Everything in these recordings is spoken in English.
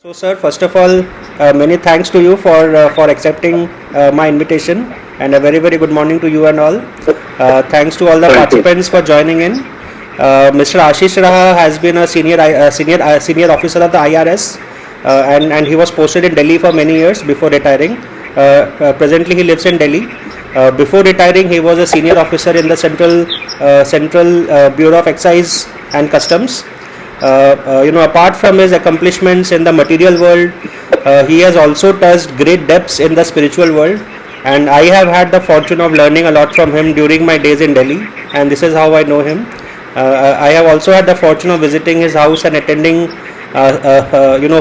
So, sir, first of all, many thanks to you for accepting my invitation, and a very good morning to you and all. Thanks to all the Thank you. participants for joining in. Mr. Ashish Raha has been a senior officer of the IRS, and he was posted in Delhi for many years before retiring. Presently, he lives in Delhi. Before retiring, he was a senior officer in the Central Bureau of Excise and Customs. Apart from his accomplishments in the material world, he has also touched great depths in the spiritual world, and I have had the fortune of learning a lot from him during my days in Delhi, and this is how I know him. I have also had the fortune of visiting his house and attending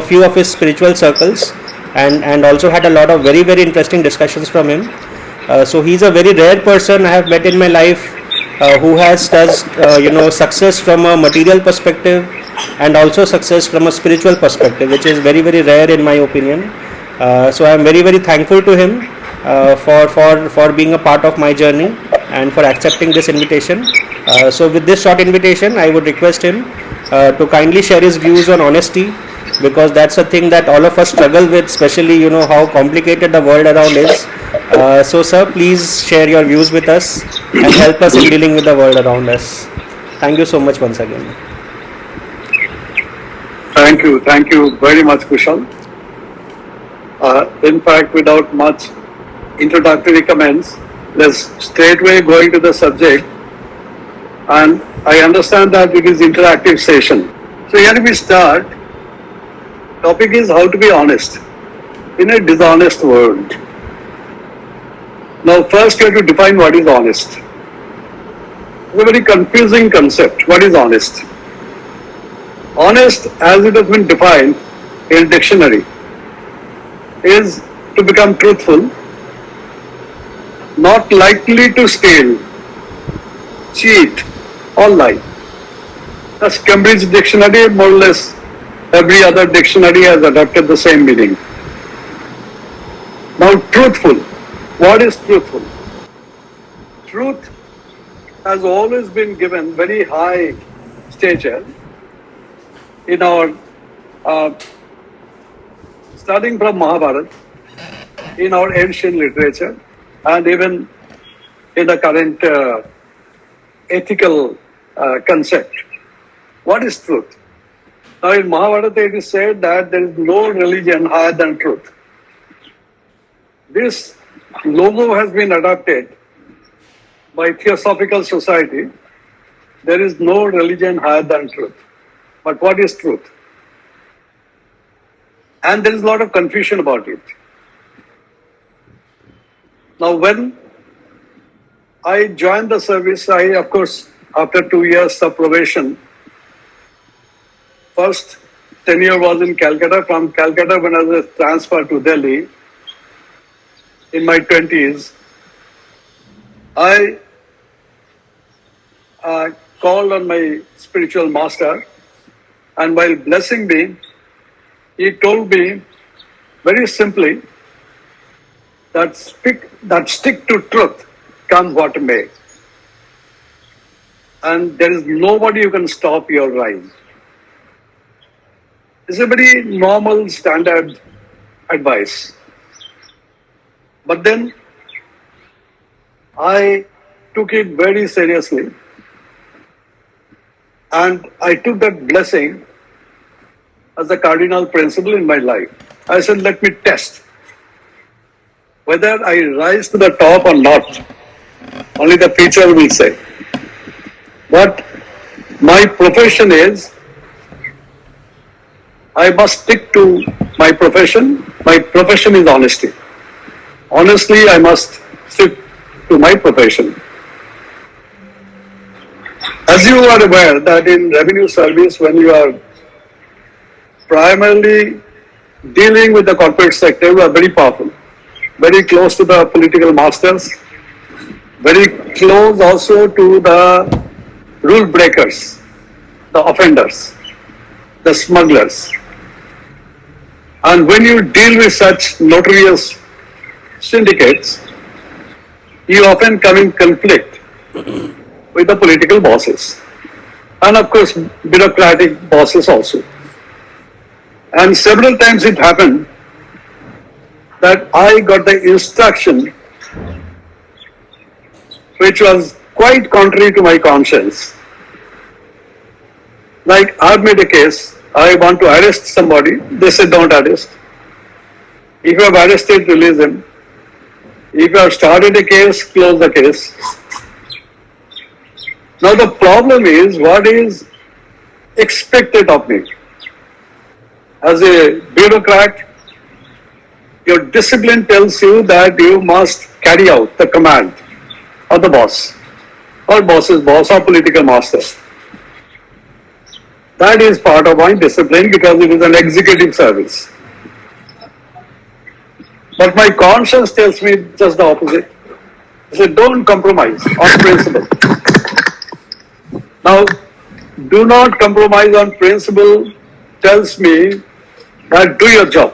few of his spiritual circles, and also had a lot of very interesting discussions from him. So he's a very rare person I have met in my life, who has touched success from a material perspective and also success from a spiritual perspective, which is very rare in my opinion. So I am very thankful to him for being a part of my journey and for accepting this invitation. So with this short invitation, I would request him to kindly share his views on honesty, because that's a thing that all of us struggle with, especially how complicated the world around is. So sir, please share your views with us and help us in dealing with the world around us. Thank you so much once again. Thank you very much, Kushal. In fact, without much introductory comments, let's straightway go into the subject. And I understand that it is interactive session. So here we start. Topic is how to be honest in a dishonest world. Now, first you have to define what is honest. It's a very confusing concept. What is honest? Honest, as it has been defined in dictionary, is to become truthful, not likely to steal, cheat, or lie. That's Cambridge Dictionary. More or less every other dictionary has adopted the same meaning. Now, truthful. What is truthful? Truth has always been given very high stature in our starting from Mahabharata, in our ancient literature, and even in the current ethical concept. What is truth? Now, in Mahabharata, it is said that there is no religion higher than truth. This logo has been adopted by Theosophical Society. There is no religion higher than truth. But what is truth? And there is a lot of confusion about it. Now, when I joined the service, I, of course, after 2 years of probation, first tenure was in Calcutta. From Calcutta, when I was transferred to Delhi in my 20s, I called on my spiritual master, and while blessing me, he told me very simply that stick to truth, come what may. And there is nobody who can stop your rise. It's a very normal, standard advice. But then I took it very seriously, and I took that blessing as a cardinal principle in my life. I said, let me test whether I rise to the top or not. Only the future will say. But my profession is, I must stick to my profession. My profession is honesty. Honestly, I must stick to my profession. As you are aware that in revenue service, when you are primarily dealing with the corporate sector, you are very powerful, very close to the political masters, very close also to the rule breakers, the offenders, the smugglers. And when you deal with such notorious syndicates, you often come in conflict with the political bosses and, of course, bureaucratic bosses also. And several times it happened that I got the instruction which was quite contrary to my conscience. Like, I've made a case, I want to arrest somebody, they said don't arrest. If you have arrested, release him. If you have started a case, close the case. Now the problem is what is expected of me. As a bureaucrat, your discipline tells you that you must carry out the command of the boss, or boss's boss, or political master. That is part of my discipline because it is an executive service. But my conscience tells me just the opposite. I said, don't compromise on principle. Now, do not compromise on principle tells me that do your job.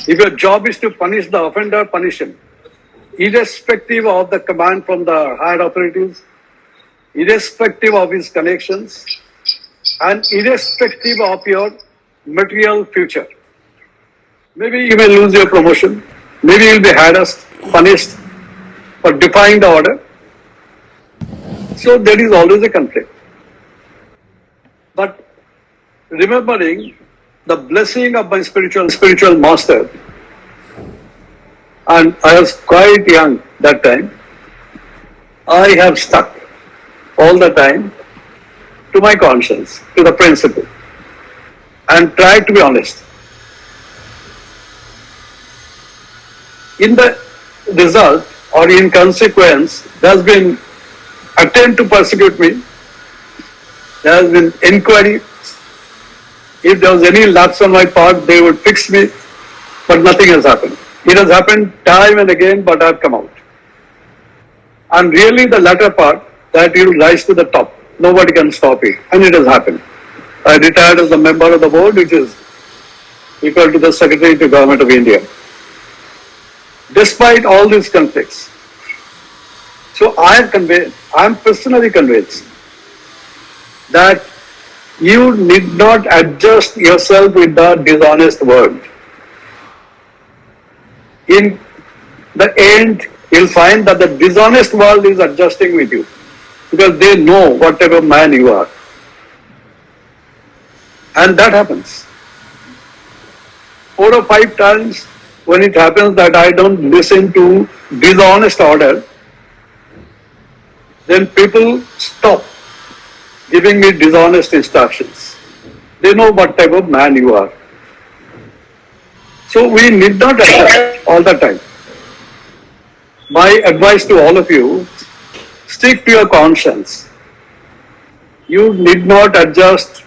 If your job is to punish the offender, punish him. Irrespective of the command from the higher authorities, irrespective of his connections, and irrespective of your material future. Maybe you may lose your promotion, maybe you will be harassed, punished for defying the order. So there is always a conflict. But remembering the blessing of my spiritual master, and I was quite young that time, I have stuck all the time to my conscience, to the principle, and tried to be honest. In the result or in consequence, there has been attempt to persecute me. There has been inquiry. If there was any lapse on my part, they would fix me, but nothing has happened. It has happened time and again, but I have come out. And really the latter part, that you will rise to the top. Nobody can stop it. And it has happened. I retired as a member of the board, which is equal to the Secretary to Government of India. Despite all these conflicts. So I am personally convinced that you need not adjust yourself with the dishonest world. In the end, you'll find that the dishonest world is adjusting with you because they know what type of man you are. And that happens. 4 or 5 times when it happens that I don't listen to dishonest order, then people stop giving me dishonest instructions. They know what type of man you are. So we need not adjust all the time. My advice to all of you, stick to your conscience. You need not adjust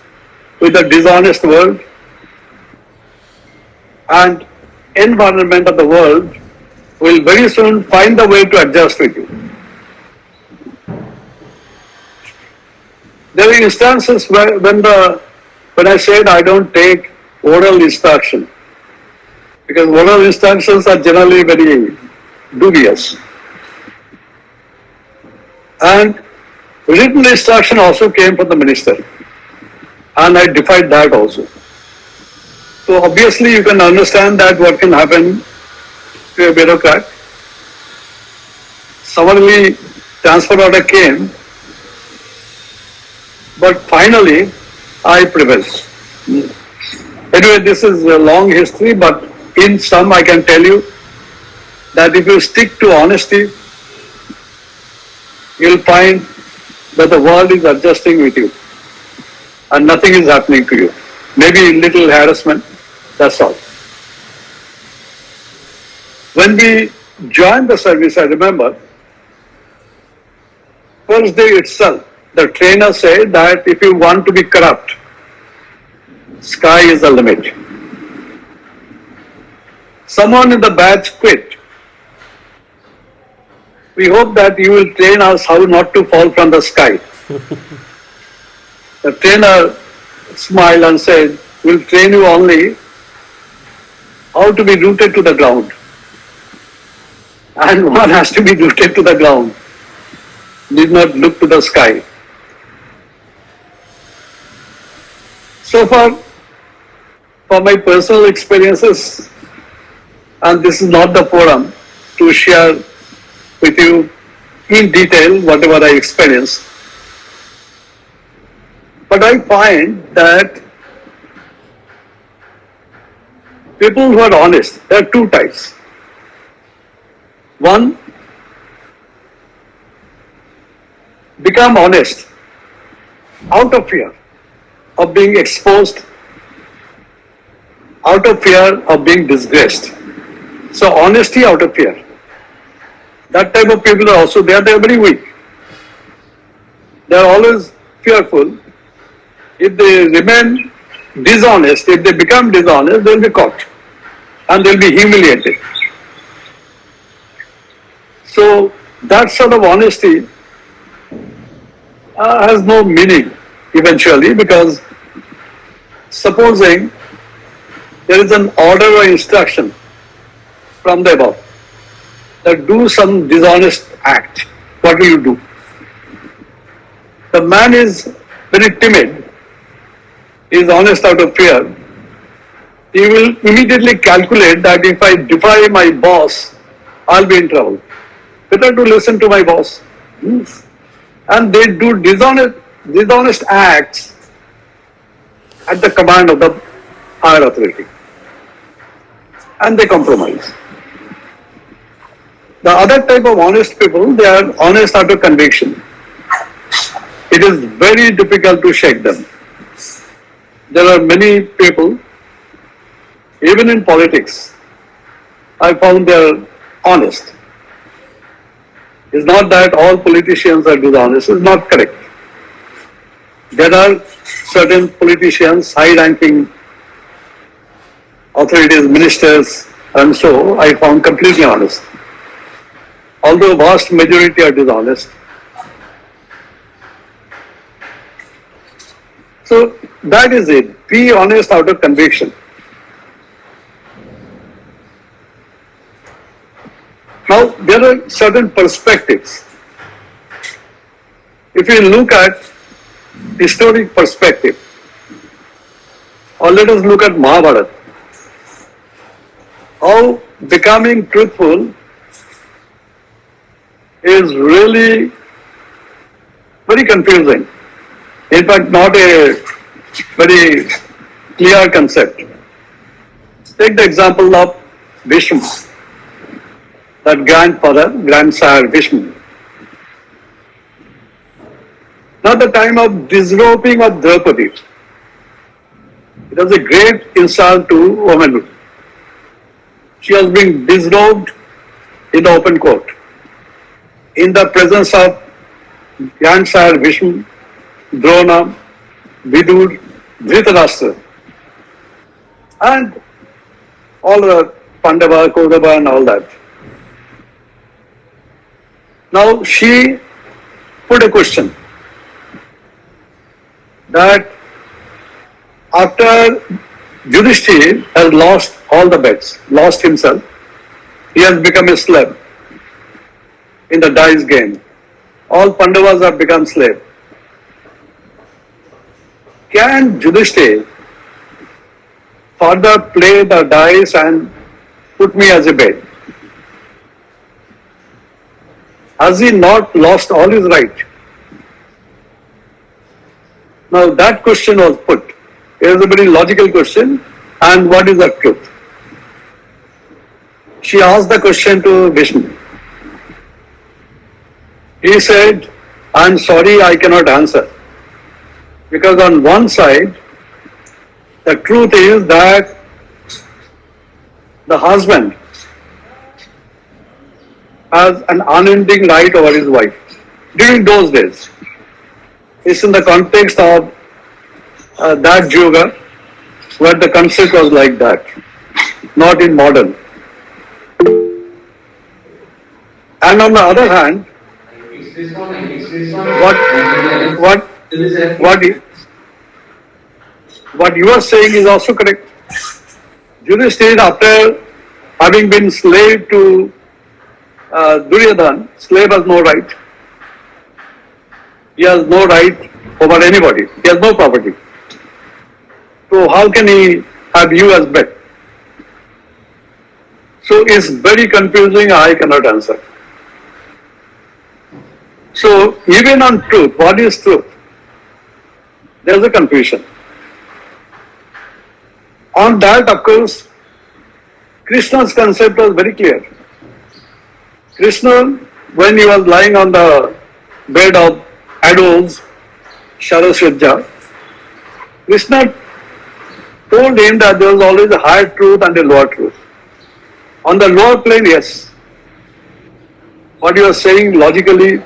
with the dishonest world, and environment of the world will very soon find the way to adjust with you. There are instances where when I said I don't take oral instruction, because oral instructions are generally very dubious. And written instruction also came from the minister, and I defied that also. So obviously you can understand that what can happen to a bureaucrat. Summarily transfer order came, but finally I prevailed. Anyway, this is a long history, but in sum I can tell you that if you stick to honesty, you'll find that the world is adjusting with you and nothing is happening to you. Maybe little harassment, that's all. When we joined the service, I remember, first day itself, the trainer said that if you want to be corrupt, sky is the limit. Someone in the batch quit. We hope that you will train us how not to fall from the sky. The trainer smiled and said, we'll train you only how to be rooted to the ground. And one has to be rooted to the ground. Need not look to the sky. So for for my personal experiences, and this is not the forum to share with you in detail whatever I experienced. But I find that people who are honest, there are two types. One, become honest out of fear of being exposed, out of fear of being disgraced. So honesty out of fear. That type of people are also there, they are very weak. They are always fearful. If they remain dishonest, if they become dishonest, they will be caught and they will be humiliated. So that sort of honesty has no meaning eventually, because supposing there is an order or instruction from the above that do some dishonest act, what will you do? The man is very timid, is honest out of fear. He will immediately calculate that if I defy my boss, I'll be in trouble. Better to listen to my boss. And they do dishonest acts at the command of the higher authority. And they compromise. The other type of honest people, they are honest out of conviction. It is very difficult to shake them. There are many people, even in politics, I found they are honest. It's not that all politicians are dishonest, it's not correct. There are certain politicians, high-ranking authorities, ministers, and so I found completely honest. Although vast majority are dishonest. So that is it. Be honest out of conviction. Now there are certain perspectives. If you look at historic perspective, or let us look at Mahabharata, how becoming truthful is really very confusing. In fact, not a very clear concept. Take the example of Bhishma, that grandsire Bhishma. Now the time of disrobing of Draupadi, it was a great insult to womanhood. She has been disrobed in the open court, in the presence of grandsire Bhishma, Drona, Vidur, Dhritarashtra, and all the Pandava, Kaurava and all that. Now she put a question that after Yudhishthira has lost all the bets, lost himself, he has become a slave in the dice game. All Pandavas have become slaves. Can Yudhishthira further play the dice and put me as a bet? Has he not lost all his right? Now that question was put. It is a very logical question. And what is the truth? She asked the question to Vishnu. He said, I am sorry, I cannot answer. Because on one side, the truth is that the husband has an unending right over his wife. During those days, it's in the context of that yoga where the concept was like that, not in modern. And on the other hand, what you are saying is also correct. Yudhishthira, after having been slave to Duryodhana, slave has no right. He has no right over anybody. He has no property. So how can he have you as bet? So it's very confusing, I cannot answer. So even on truth, what is truth? There's a confusion. On that, of course, Krishna's concept was very clear. Krishna, when he was lying on the bed of adults, Sharaswajja, Krishna told him that there was always a higher truth and a lower truth. On the lower plane, yes, what you are saying logically,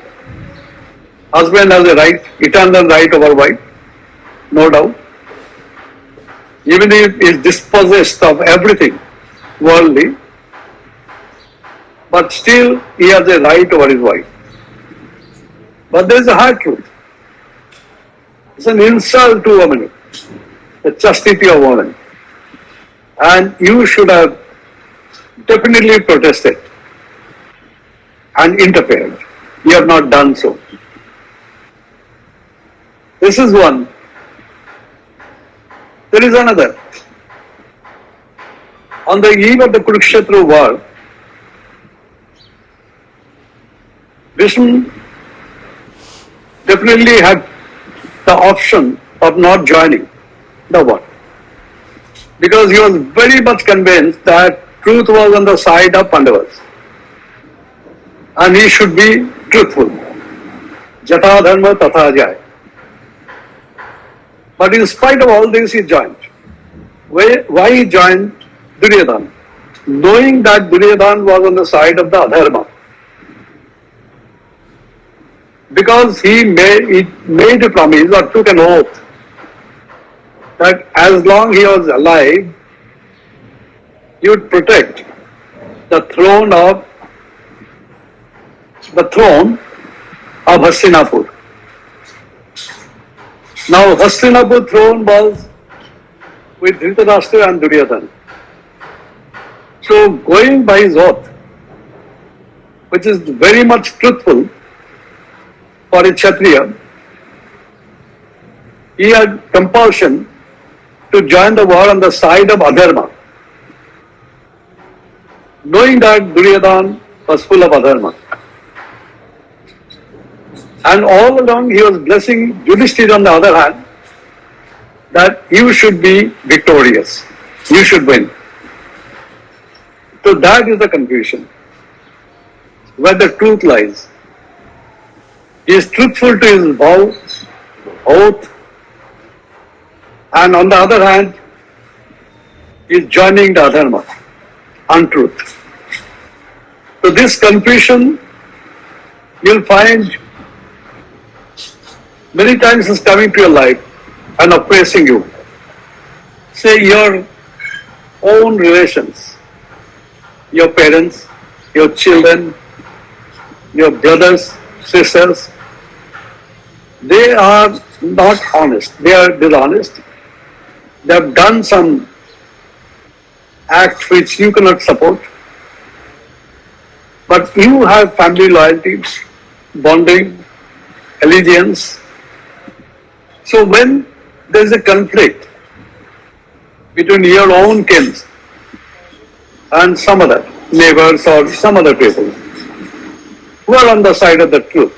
husband has a right, eternal right over wife, no doubt. Even if he is dispossessed of everything worldly, but still he has a right over his wife. But there is a hard truth. It's an insult to woman, the chastity of woman. And you should have definitely protested and interfered. You have not done so. This is one. There is another. On the eve of the Kurukshetra war, Vishnu definitely had the option of not joining the war, because he was very much convinced that truth was on the side of Pandavas and he should be truthful. Jata dharma tatha jaya. But in spite of all this, he joined. Why he joined Duryodhana? Knowing that Duryodhana was on the side of the adharma. Because he made a promise or took an oath that as long he was alive, he would protect the throne of Hastinapur. Now, Hastinapur throne was with Dhritarashtra and Duryodhana. So, going by his oath, which is very much truthful for a Kshatriya, he had compulsion to join the war on the side of adharma, knowing that Duryodhana was full of adharma. And all along he was blessing Yudhishthira on the other hand, that you should be victorious, you should win. So that is the confusion, where the truth lies. He is truthful to his vow, oath, and on the other hand, he is joining the adharma, untruth. So this confusion you'll find many times is coming to your life and oppressing you. Say your own relations, your parents, your children, your brothers, sisters, they are not honest, they are dishonest. They have done some act which you cannot support, but you have family loyalty, bonding, allegiance. So when there is a conflict between your own kin and some other neighbors or some other people who are on the side of the truth,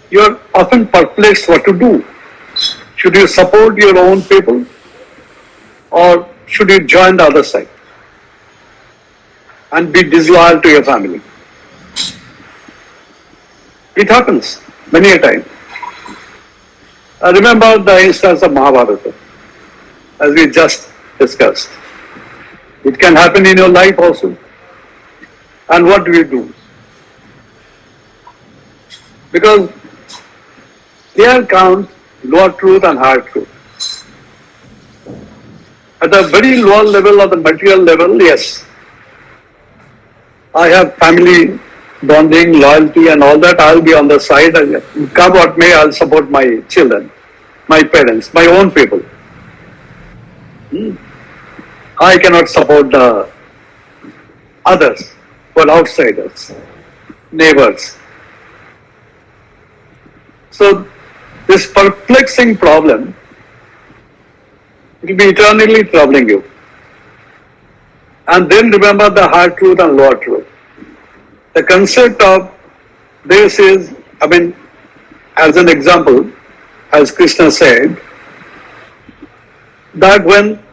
you are often perplexed what to do. Should you support your own people or should you join the other side and be disloyal to your family? It happens many a time. I remember the instance of Mahabharata, as we just discussed. It can happen in your life also. And what do you do? Because there counts lower truth and higher truth. At the very lower level of the material level, yes, I have family bonding, loyalty and all that. I'll be on the side. Come what may, I'll support my children, my parents, my own people. I cannot support the others, but outsiders, neighbors. So this perplexing problem It will be eternally troubling you. And then remember the higher truth and lower truth. The concept of this is, as an example, as Krishna said, that when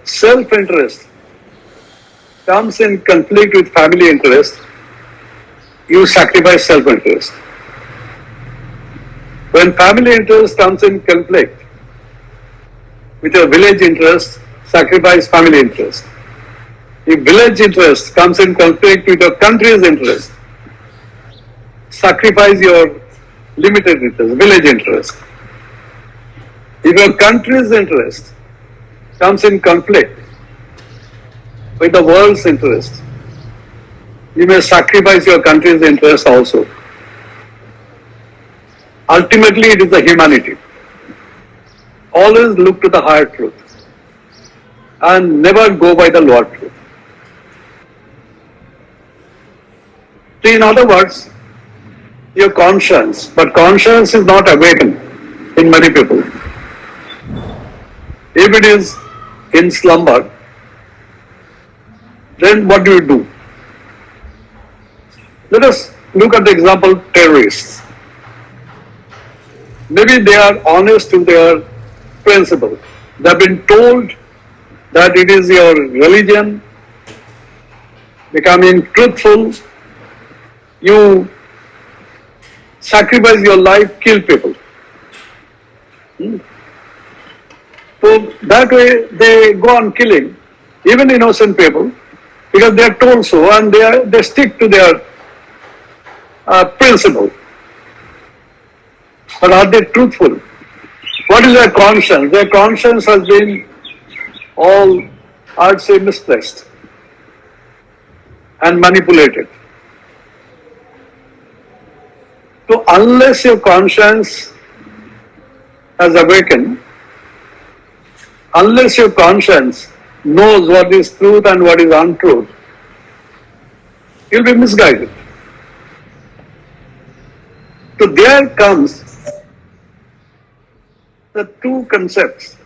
self-interest comes in conflict with family interest, you sacrifice self-interest. When family interest comes in conflict with your village interest, sacrifice family interest. If village interest comes in conflict with your country's interest, sacrifice your limited interest, village interest. If your country's interest comes in conflict with the world's interest, you may sacrifice your country's interest also. Ultimately, it is the humanity. Always look to the higher truth and never go by the lower truth. So in other words, your conscience, but conscience is not awakened in many people. If it is in slumber, then what do? Let us look at the example of terrorists. Maybe they are honest to their principle. They have been told that it is your religion, becoming truthful, you sacrifice your life, kill people. So that way they go on killing even innocent people because they are told so and they stick to their principle. But are they truthful? What is their conscience? Their conscience has been all, I'd say, misplaced and manipulated. So unless your conscience has awakened, unless your conscience knows what is truth and what is untruth, you'll be misguided. So there comes the two concepts.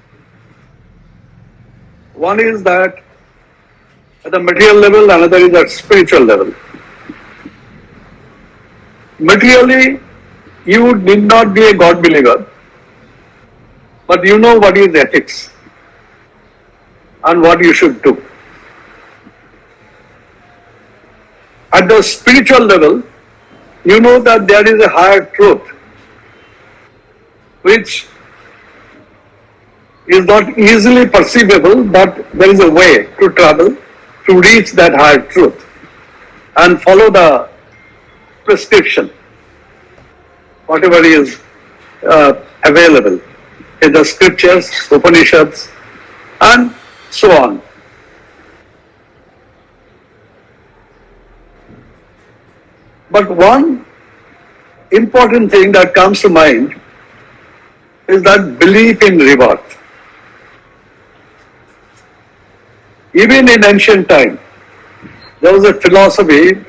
One is that at the material level, another is at spiritual level. Materially, you need not be a God believer, but you know what is ethics and what you should do. At the spiritual level, you know that there is a higher truth which is not easily perceivable, but there is a way to travel to reach that higher truth and follow the prescription, whatever is available in the scriptures, Upanishads, and so on. But one important thing that comes to mind is that belief in rebirth. Even in ancient time, there was a philosophy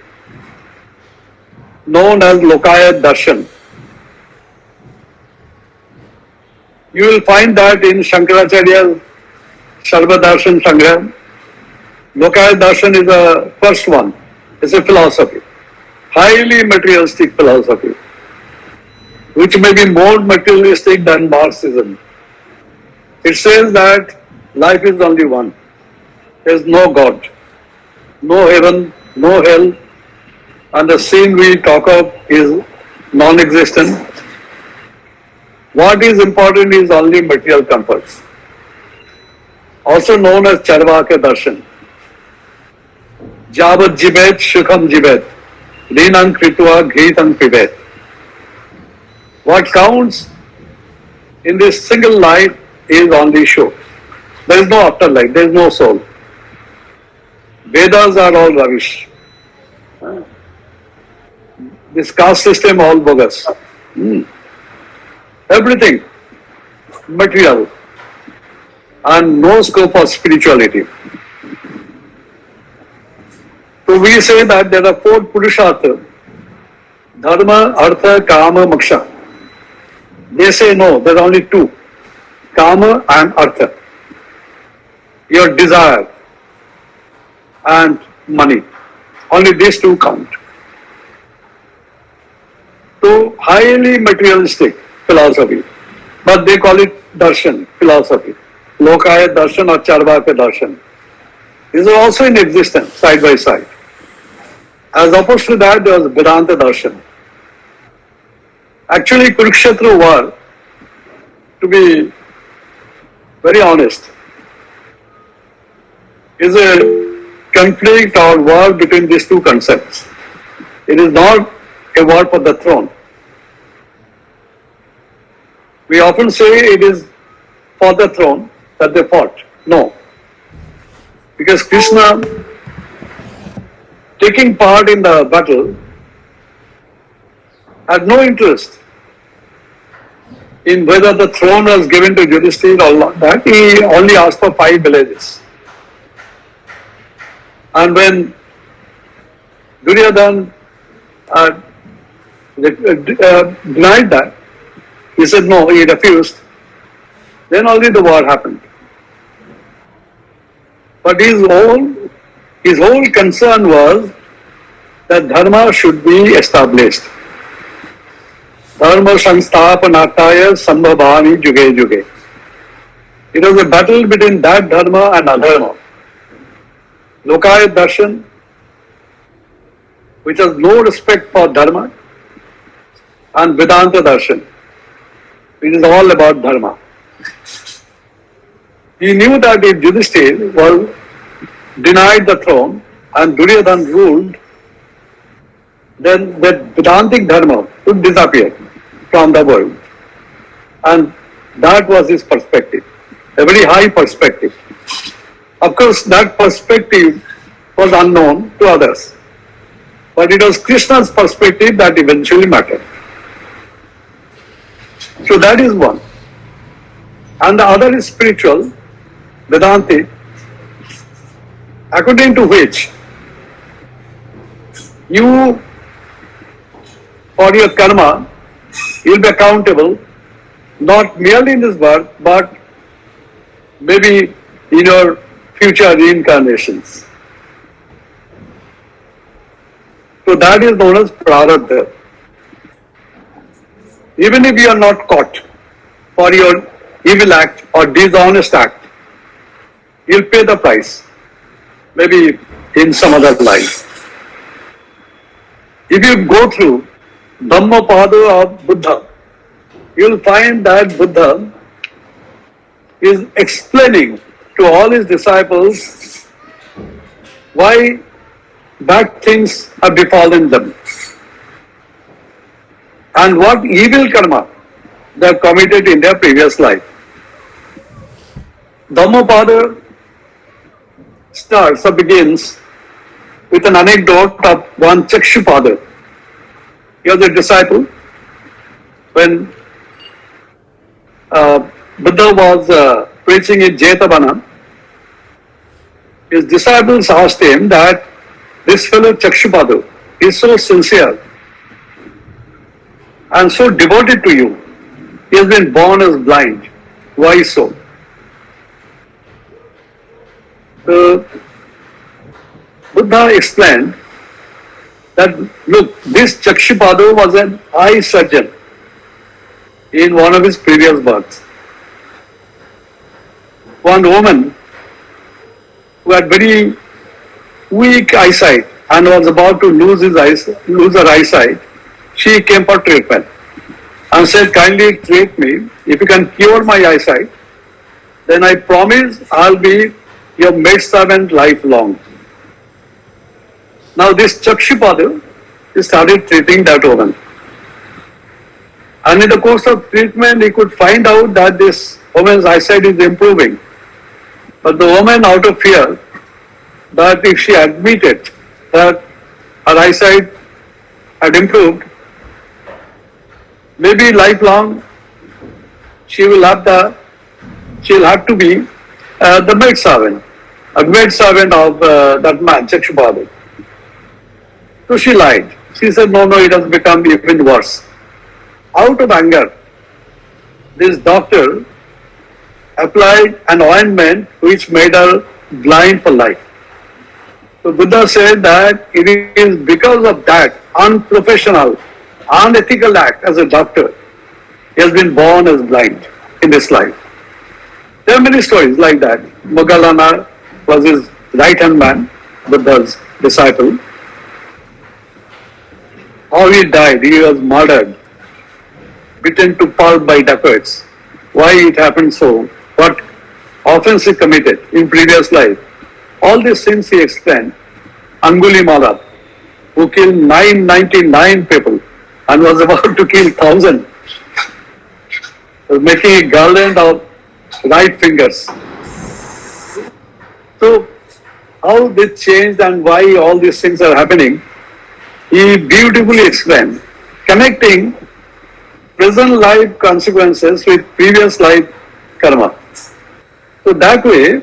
known as Lokaya Darshan. You will find that in Shankaracharya's Sarva Darshan Sangraham. Lokaya Darshan is the first one. It's a philosophy, highly materialistic philosophy, which may be more materialistic than Marxism. It says that life is only one. There is no God, no heaven, no hell, and the scene we talk of is non-existent. What is important is only material comforts, also known as Charvaka Darshan. Javat jibet shukham jibet, rinam kritva ghitam pibet. What counts in this single life is only show. There is no afterlife, there is no soul. Vedas are all rubbish. This caste system all bogus. Everything material and no scope for spirituality. So we say that there are four Purushartha: Dharma, Artha, Kama, Moksha. They say no, there are only two: Kama and Artha. your desire and money. Only these two count. So highly materialistic philosophy, but they call it darshan philosophy. Lokaya darshan or Charvaka darshan. These are also in existence side by side. As opposed to that, there was Vedanta darshan. Actually, Kurukshetra war, to be very honest, is a conflict or war between these two concepts. It is not a war for the throne. We often say it is for the throne that they fought. No. Because Krishna, taking part in the battle, had no interest in whether the throne was given to Yudhishthira or not. That he only asked for 5 villages. And when Duryodhana denied that, he said no, he refused, then only the war happened. But his whole concern was that dharma should be established. Dharma sansthapanataya sambhavani juge juge. It was a battle between that dharma and adharma. Lokaya darshan, which has no respect for dharma, and Vedanta darshan, which is all about dharma. He knew that if Yudhishthira was denied the throne and Duryodhana ruled, then the Vedantic dharma would disappear from the world. And that was his perspective, a very high perspective. Of course, that perspective was unknown to others. But it was Krishna's perspective that eventually mattered. So that is one. And the other is spiritual, Vedantic, according to which you, for your karma, you will be accountable not merely in this birth, but maybe in your future reincarnations. So that is known as prarabdha. Even if you are not caught for your evil act or dishonest act, you'll pay the price, maybe in some other life. If you go through Dhammapada of Buddha, you'll find that Buddha is explaining to all his disciples why bad things have befallen them and what evil karma they have committed in their previous life. Dhammapada starts or begins with an anecdote of one Chakshupada. He was a disciple. When Buddha was preaching in Jetavana, his disciples asked him that this fellow Chakshupada is so sincere and so devoted to you. He has been born as blind. Why so? So Buddha explained that, look, this Chakshupada was an eye surgeon in one of his previous births. One woman who had very weak eyesight and was about to lose her eyesight, she came for treatment and said, kindly treat me. If you can cure my eyesight, then I promise I'll be your maidservant lifelong. Now this Chakshupada started treating that woman. And in the course of treatment, he could find out that this woman's eyesight is improving. But the woman, out of fear that if she admitted that her eyesight had improved, maybe lifelong she'll have to be the maidservant, a maidservant of that man, Chakshupada. So she lied. She said, no, it has become even worse. Out of anger, this doctor applied an ointment which made her blind for life. So Buddha said that it is because of that unprofessional, unethical act as a doctor, he has been born as blind in this life. There are many stories like that. Moggallana was his right-hand man, Buddha's disciple. How he died, he was murdered, beaten to pulp by dacoits. Why it happened so? What offense he committed in previous life? All these things he explained. Angulimala, who killed 999 people and was about to kill 1,000, was making a garland of right fingers. So, how this changed and why all these things are happening, he beautifully explained, connecting present life consequences with previous life karma. So that way,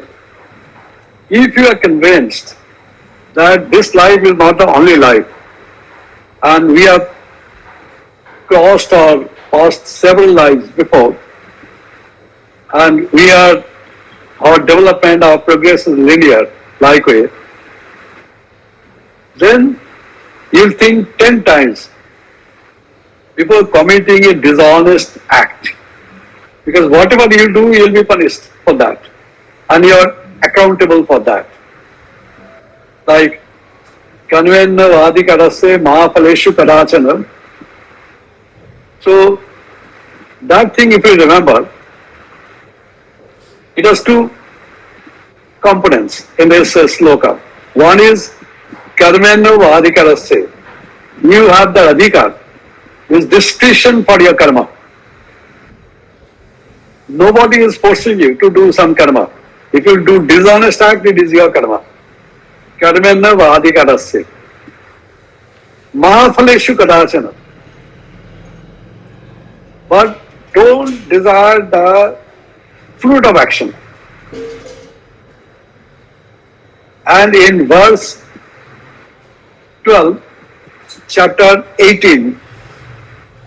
if you are convinced that this life is not the only life, and we have crossed or passed several lives before, and our development, our progress is linear, likewise, then you'll think 10 times before committing a dishonest act. Because whatever you do, you'll be punished for that. And you're accountable for that. Like, Kanvenna Vadikarase Mahapaleshu Kadachana. So, that thing, if you remember, it has two components in this sloka. One is Karmenna Vadikarase. You have the adhikar, is discretion for your karma. Nobody is forcing you to do some karma. If you do dishonest act, it is your karma. Karmenna Vadikarasya. Mahaphaleshu Kadachana. But don't desire the fruit of action. And in verse 12, chapter 18,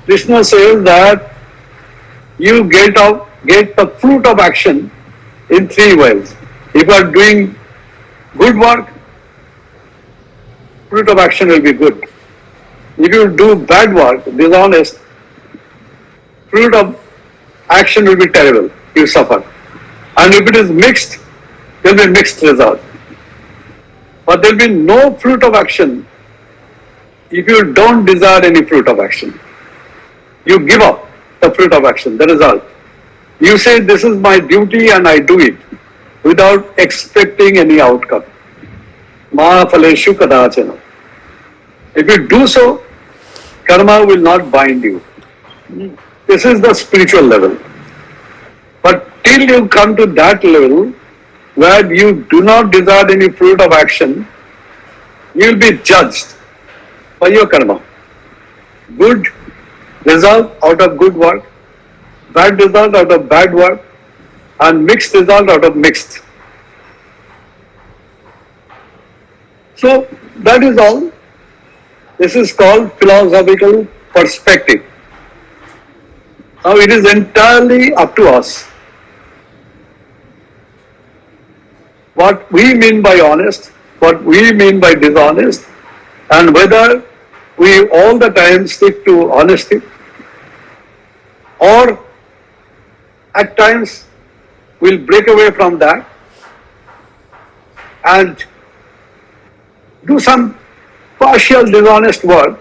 Krishna says that you get the fruit of action in three ways. If you are doing good work, fruit of action will be good. If you do bad work, dishonest, fruit of action will be terrible. You suffer. And if it is mixed, there will be mixed result. But there will be no fruit of action if you don't desire any fruit of action. You give up the fruit of action, the result. You say, this is my duty and I do it without expecting any outcome. Mahaphaleshu kadachana. If you do so, karma will not bind you. This is the spiritual level. But till you come to that level where you do not desire any fruit of action, you will be judged by your karma. Good result out of good work, bad result out of bad work, and mixed result out of mixed. So that is all. This is called philosophical perspective. Now it is entirely up to us. What we mean by honest, what we mean by dishonest, and whether we all the time stick to honesty, or at times we'll break away from that and do some partial dishonest work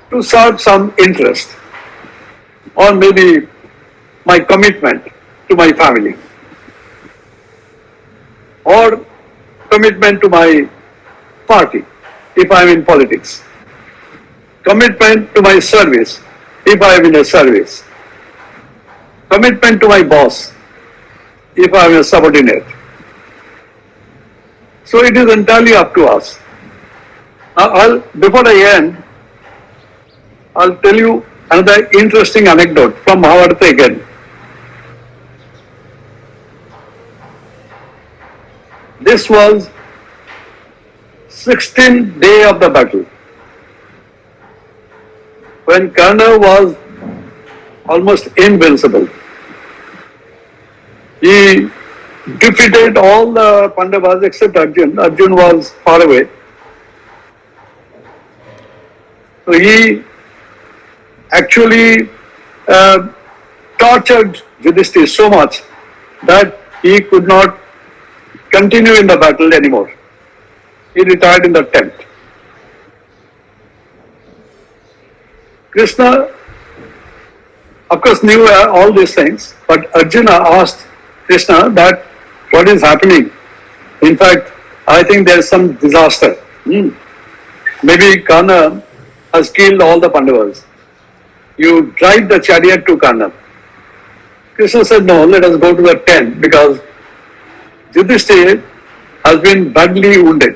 to serve some interest, or maybe my commitment to my family, or commitment to my party if I am in politics, commitment to my service if I am in a service, commitment to my boss if I am a subordinate. So it is entirely up to us. Before I end, I'll tell you another interesting anecdote from Mahabharata again. This was 16th day of the battle, when Karna was almost invincible. He defeated all the Pandavas except Arjun. Arjun was far away. So he actually tortured Yudhishthira so much that he could not continue in the battle anymore. He retired in the tent. Krishna, of course, knew all these things, but Arjuna asked Krishna that what is happening. In fact, I think there is some disaster. Maybe Karna has killed all the Pandavas. You drive the chariot to Karna. Krishna said, no, let us go to the tent because Yudhishthira has been badly wounded.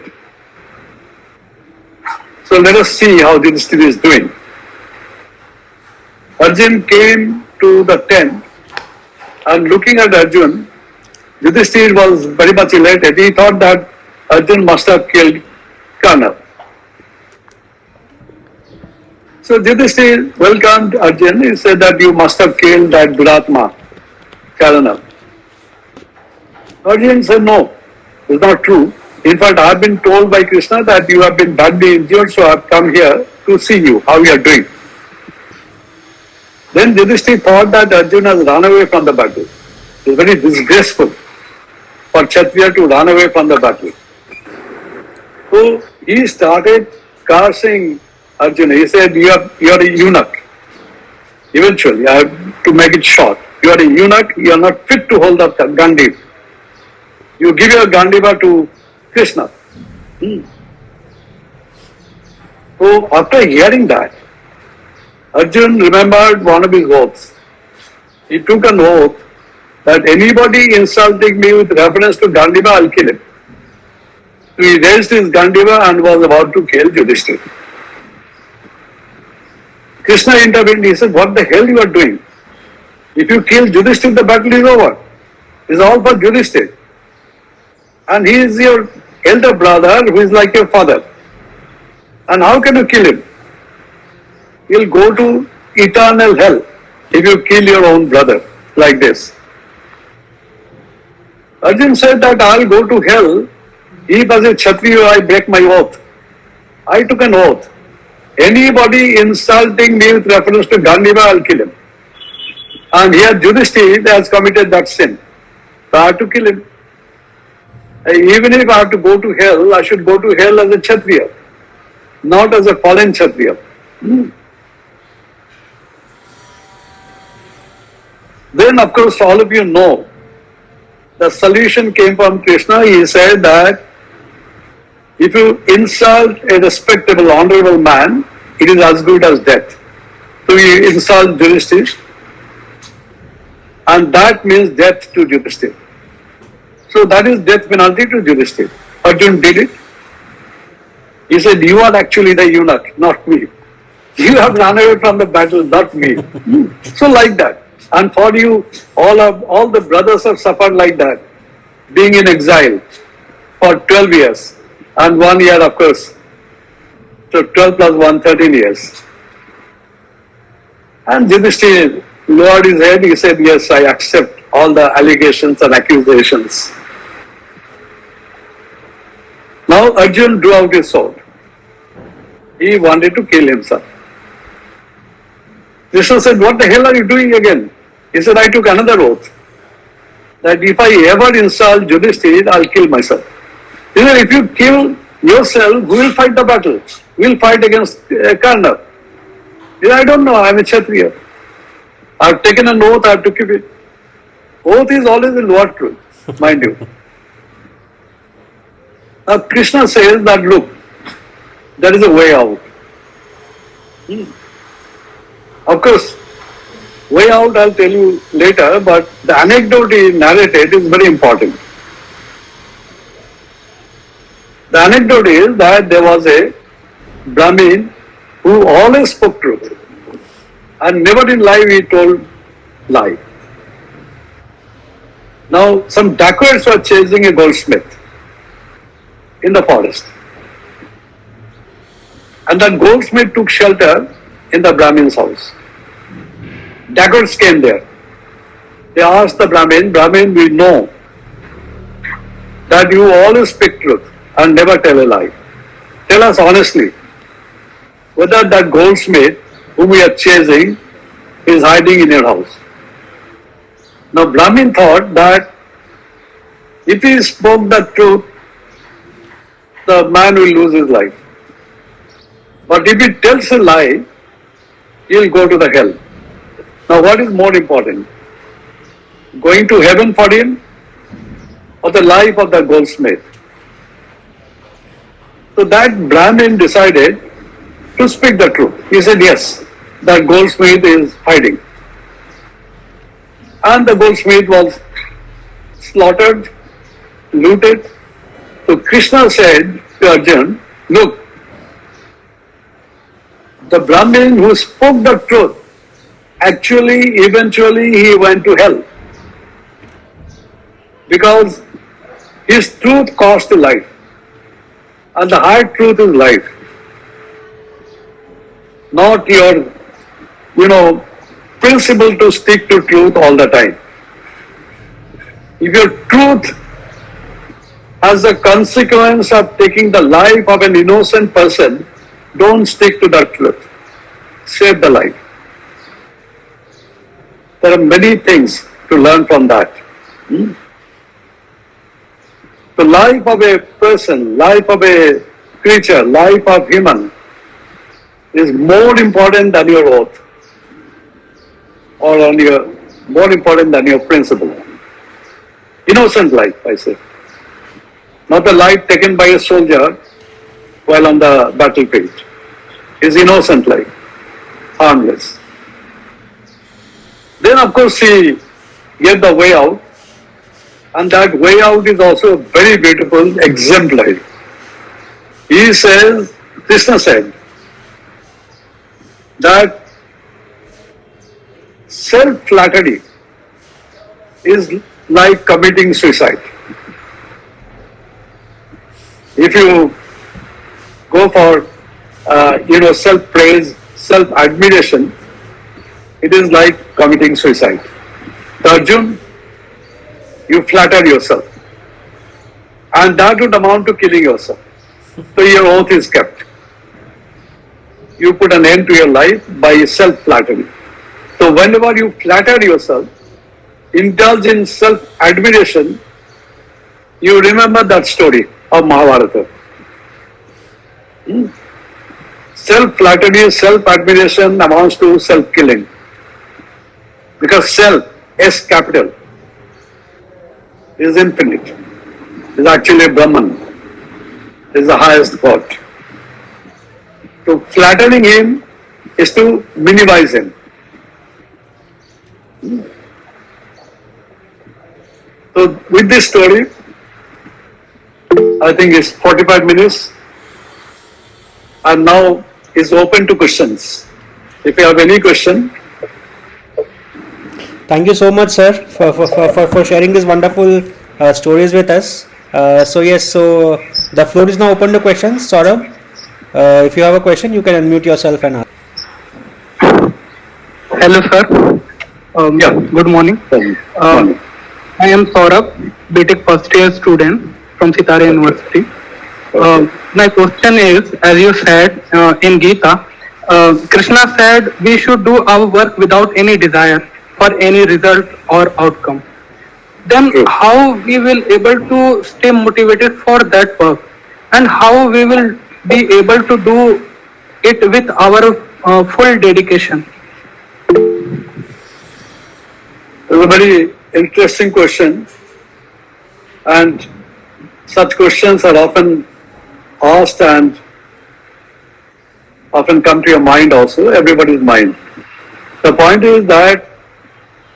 So let us see how Yudhishthira is doing. Arjun came to the tent and looking at Arjun, Yudhishthira was very much elated. He thought that Arjun must have killed Karna. So Yudhishthira welcomed Arjun. He said that you must have killed that Duratma, Karna. Arjun said, no, it's not true. In fact, I have been told by Krishna that you have been badly injured, so I have come here to see you, how you are doing. Then Yudhishthira thought that Arjuna has run away from the battle. It is very disgraceful for Kshatriya to run away from the battle. So he started cursing Arjuna. He said, you are a eunuch. Eventually, I have to make it short. You are a eunuch, you are not fit to hold up the Gandiva. You give your Gandiva to Krishna. So after hearing that, Arjun remembered one of his oaths. He took an oath that anybody insulting me with reference to Gandiva, I'll kill him. So he raised his Gandiva and was about to kill Yudhishthira. Krishna intervened. He said, what the hell you are doing? If you kill Yudhishthira, the battle is over. It's all for Yudhishthira. And he is your elder brother who is like your father. And how can you kill him? You'll go to eternal hell if you kill your own brother like this. Arjun said that I'll go to hell if as a Kshatriya I break my oath. I took an oath. Anybody insulting me with reference to Gandiva, I'll kill him. And here Yudhishthira has committed that sin. So I have to kill him. Even if I have to go to hell, I should go to hell as a Kshatriya, not as a fallen Kshatriya. Then, of course, all of you know, the solution came from Krishna. He said that if you insult a respectable, honorable man, it is as good as death. So you insult Yudhishthira, and that means death to Yudhishthira. So that is death penalty to Yudhishthira. Arjun did it. He said, you are actually the eunuch, not me. You have run away from the battle, not me. So like that. And for you, all the brothers have suffered like that, being in exile for 12 years. And 1 year, of course. So 12 plus 1, 13 years. And Yudhishthira lowered his head. He said, yes, I accept all the allegations and accusations. Now Arjun drew out his sword. He wanted to kill himself. Krishna said, what the hell are you doing again? He said, I took another oath that if I ever insult Yudhishthira, I'll kill myself. He said, if you kill yourself, who will fight the battle? Who will fight against Karna? He said, I don't know, I'm a Kshatriya. I've taken an oath, I have to keep it. Oath is always the lower truth, mind you. Now Krishna says that, look, there is a way out. Of course, way out I'll tell you later, but the anecdote he narrated is very important. The anecdote is that there was a Brahmin who always spoke truth and never in life he told lie. Now some dacoits were chasing a goldsmith in the forest. And that goldsmith took shelter in the Brahmin's house. Dacoits came there. They asked the Brahmin, Brahmin, we know that you always speak truth and never tell a lie. Tell us honestly whether that goldsmith whom we are chasing is hiding in your house. Now Brahmin thought that if he spoke the truth, the man will lose his life. But if he tells a lie, he'll go to the hell. Now what is more important? Going to heaven for him or the life of the goldsmith? So that Brahmin decided to speak the truth. He said, yes, the goldsmith is hiding. And the goldsmith was slaughtered, looted. So Krishna said to Arjuna, look, the Brahmin who spoke the truth, actually, eventually he went to hell. Because his truth cost a life. And the hard truth is life. Not your, principle to stick to truth all the time. If your truth has the consequence of taking the life of an innocent person, don't stick to that truth. Save the life. There are many things to learn from that. The life of a person, life of a creature, life of human is more important than your oath or more important than your principle. Innocent life, I say. Not the life taken by a soldier while on the battlefield. His innocent life, harmless. Then of course he get the way out, and that way out is also very beautiful, exemplary. He says, Krishna said, that self-flattery is like committing suicide. If you go for, self-praise, self-admiration, it is like committing suicide. Arjuna, you flatter yourself. And that would amount to killing yourself. So your oath is kept. You put an end to your life by self-flattery. So whenever you flatter yourself, indulge in self-admiration, you remember that story of Mahabharata. Self-flattery, self-admiration amounts to self-killing. Because self, S capital, is infinite, is actually Brahman, is the highest God. So flattering him is to minimize him. So with this story, I think it's 45 minutes, and now is open to questions. If you have any question. Thank you so much, sir, for sharing these wonderful stories with us. So the floor is now open to questions. Saurabh, if you have a question, you can unmute yourself and ask. Hello, sir. Good morning. I am Saurabh, BTech first year student from Sitara University. My question is, as you said in Gita, Krishna said we should do our work without any desire for any result or outcome. Then how we will able to stay motivated for that work, and how we will be able to do it with our full dedication? It's a very interesting question, and such questions are often asked and often come to your mind also, everybody's mind. The point is that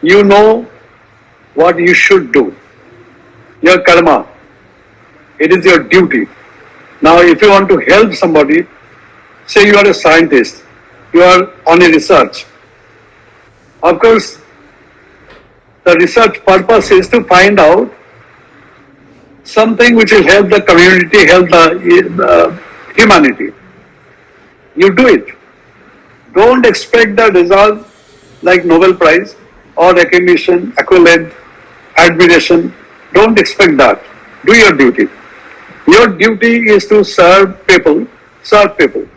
you know what you should do. Your karma, it is your duty. Now if you want to help somebody, say you are a scientist, you are on a research. Of course, the research purpose is to find out something which will help the community, help the humanity. You do it. Don't expect the result like Nobel Prize. or recognition, accolade, admiration. Don't expect that. Do your duty. Your duty is to serve people, serve people.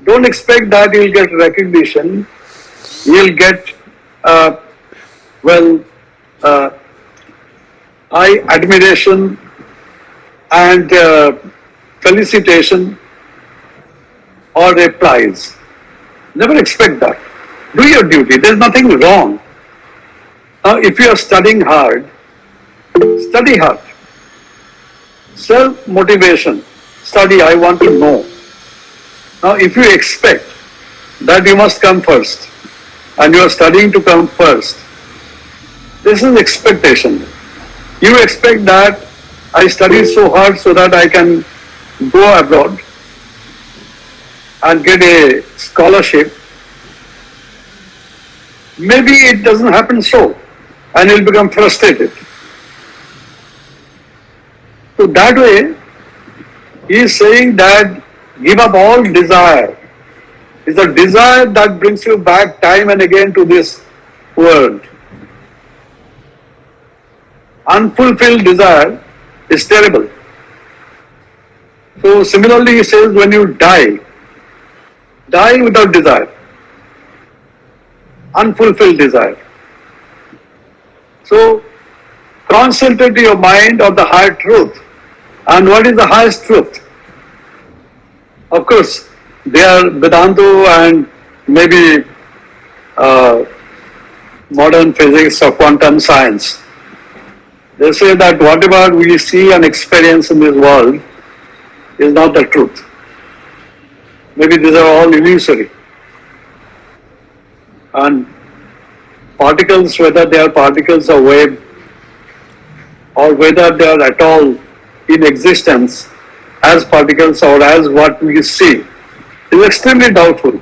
Don't expect that you'll get recognition, you'll get, well, high admiration and felicitation or a prize. Never expect that. Do your duty. There's nothing wrong. Now, if you are studying hard, study hard. Self-motivation. Study, I want to know. Now, if you expect that you must come first and you are studying to come first, this is expectation. You expect that I study so hard so that I can go abroad and get a scholarship. Maybe it doesn't happen so, and you'll become frustrated. So that way, he is saying that give up all desire. It's a desire that brings you back time and again to this world. Unfulfilled desire is terrible. So similarly, he says when you die without desire. Unfulfilled desire. So concentrate your mind on the higher truth. And what is the highest truth? Of course, they are Vedanta and maybe modern physics or quantum science. They say that whatever we see and experience in this world is not the truth. Maybe these are all illusory. And particles, whether they are particles or wave, or whether they are at all in existence as particles or as what we see, is extremely doubtful.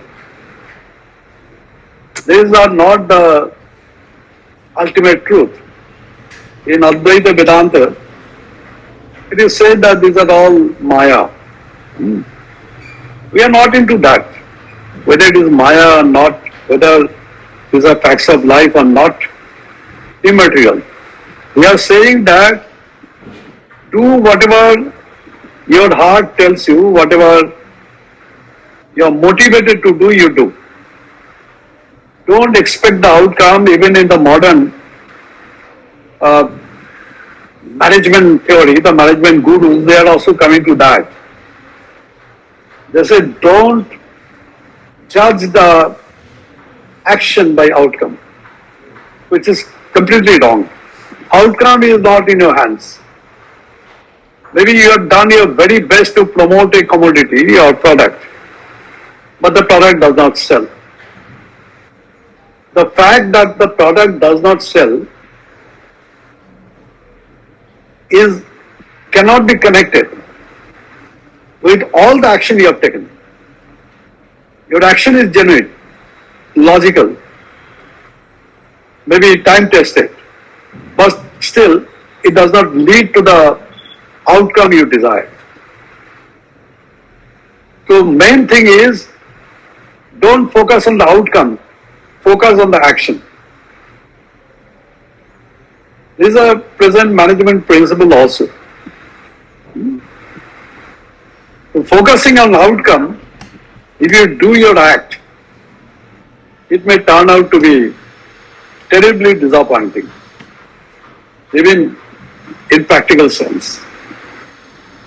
These are not the ultimate truth. In Advaita Vedanta, it is said that these are all Maya. We are not into that. Whether it is Maya or not, whether these are facts of life or not, immaterial. We are saying that do whatever your heart tells you, whatever you are motivated to do, you do. Don't expect the outcome. Even in the modern management theory, the management gurus, they are also coming to that. They say don't judge the action by outcome, which is completely wrong. Outcome is not in your hands. Maybe you have done your very best to promote a commodity or product, but the product does not sell. The fact that the product does not sell cannot be connected with all the action you have taken. Your action is genuine, logical, maybe time tested, but still it does not lead to the outcome you desire. So main thing is don't focus on the outcome, focus on the action. This is a present management principle also. So focusing on outcome, if you do your act, it may turn out to be terribly disappointing, even in practical sense.